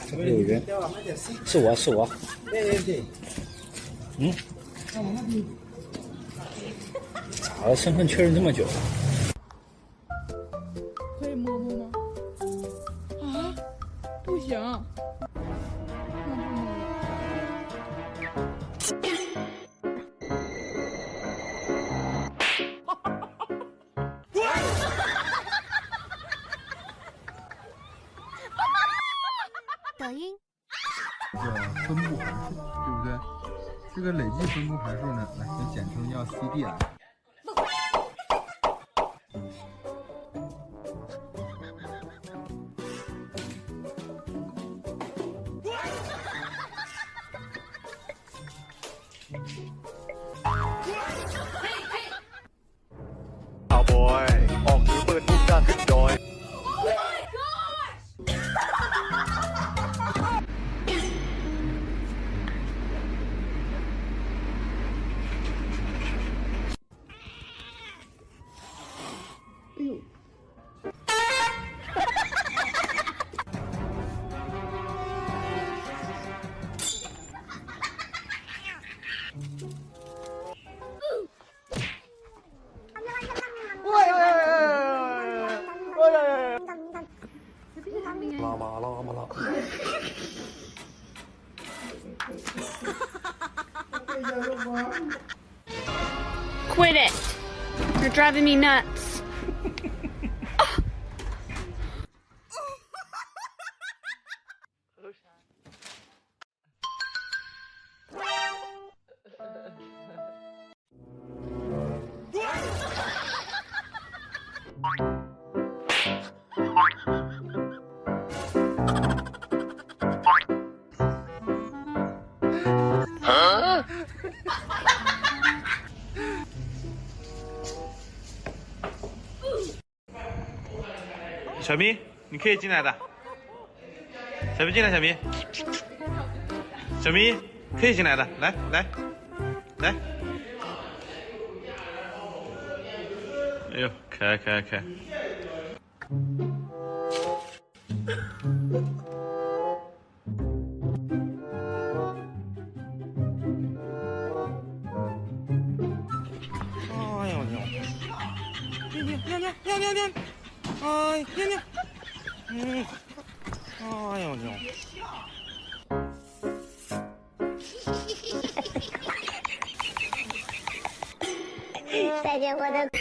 这边有人，是我是我。嗯，咋了？身份确认这么久？可以摸摸吗？啊，不行。那不摸了。抖音。分布函数，对不对？这个累计分布函数呢，来就简称叫 CDF。ข่าวบอยออกถือปืนมุ่งหน้าขึ้นดอย 哎呦！拉马拉马拉。Quit it! You're driving me nuts. Huh? 小咪，你可以进来的。小咪进来，小咪。小咪可以进来的，来来来。哎呦，可爱可爱可爱。哎呦尿！尿尿尿尿尿！哎尿尿！嗯，哎呦尿！再见，我的哥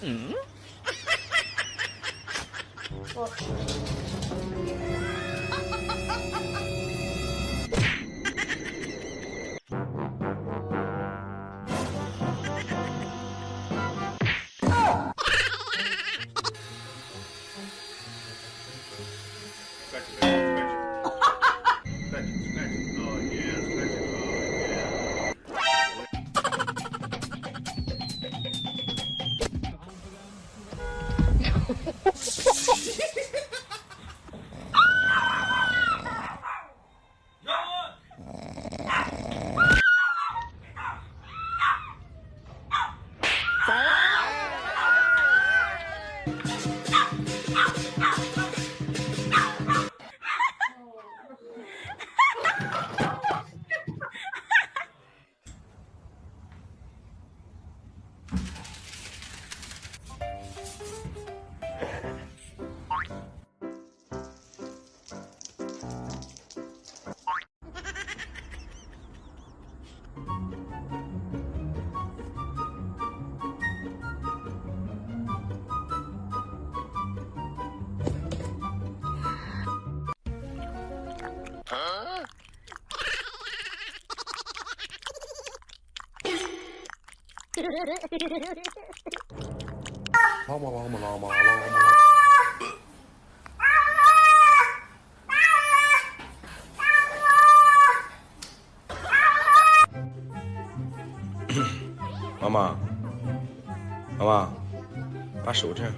嗯。拉嘛拉嘛拉嘛拉嘛。妈妈，妈妈，把手这样。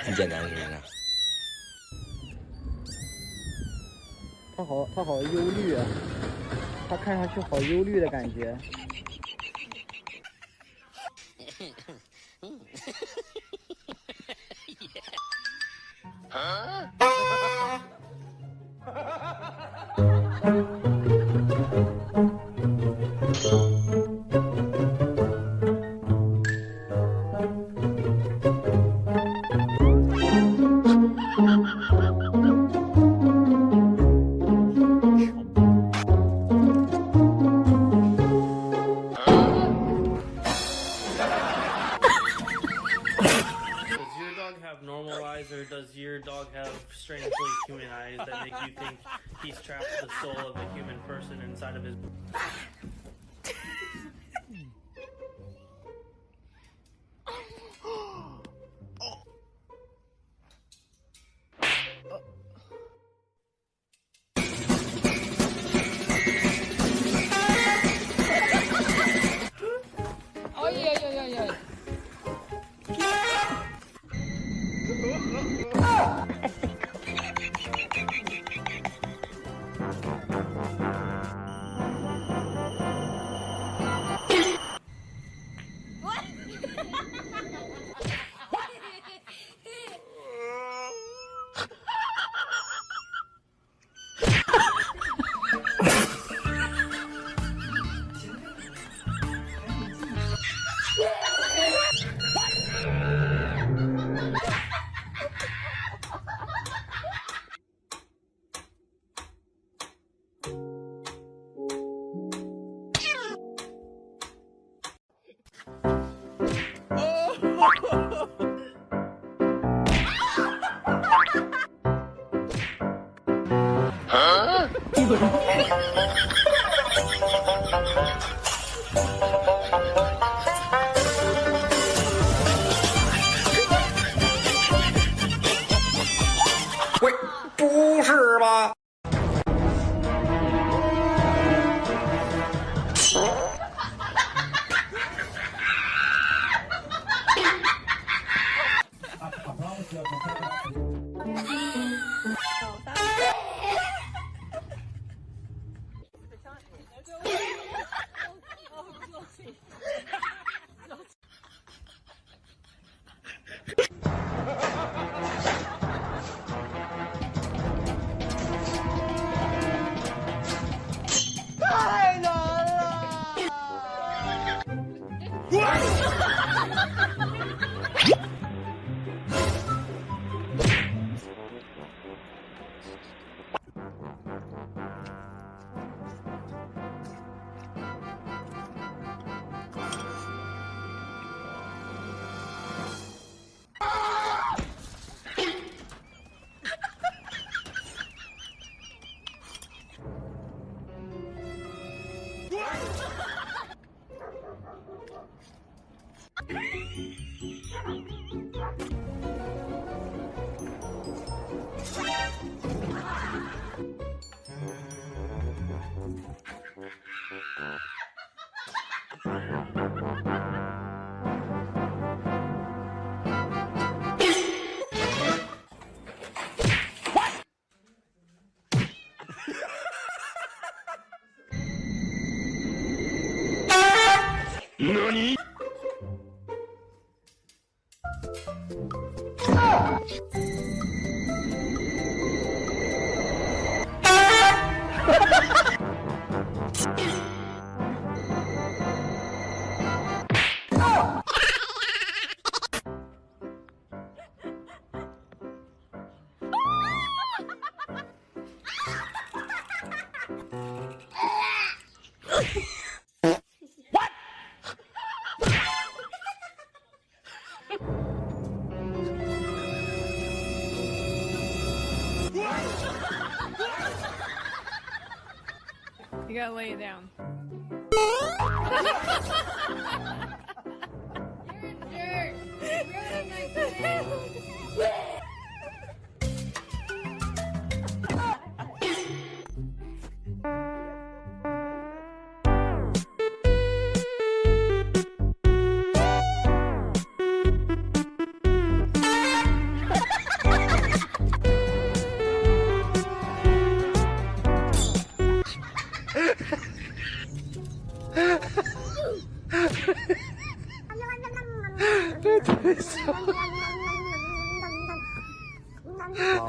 很简单是不是？他好忧虑啊，他看上去好忧虑的感觉。Normal eyes, or does your dog have strangely human eyes that make you think he's trapped the soul of a human person inside of his? Oh yeah, yeah, yeah, yeah. NANI?You gotta lay it down. You're a jerk. Ruining my plan. What?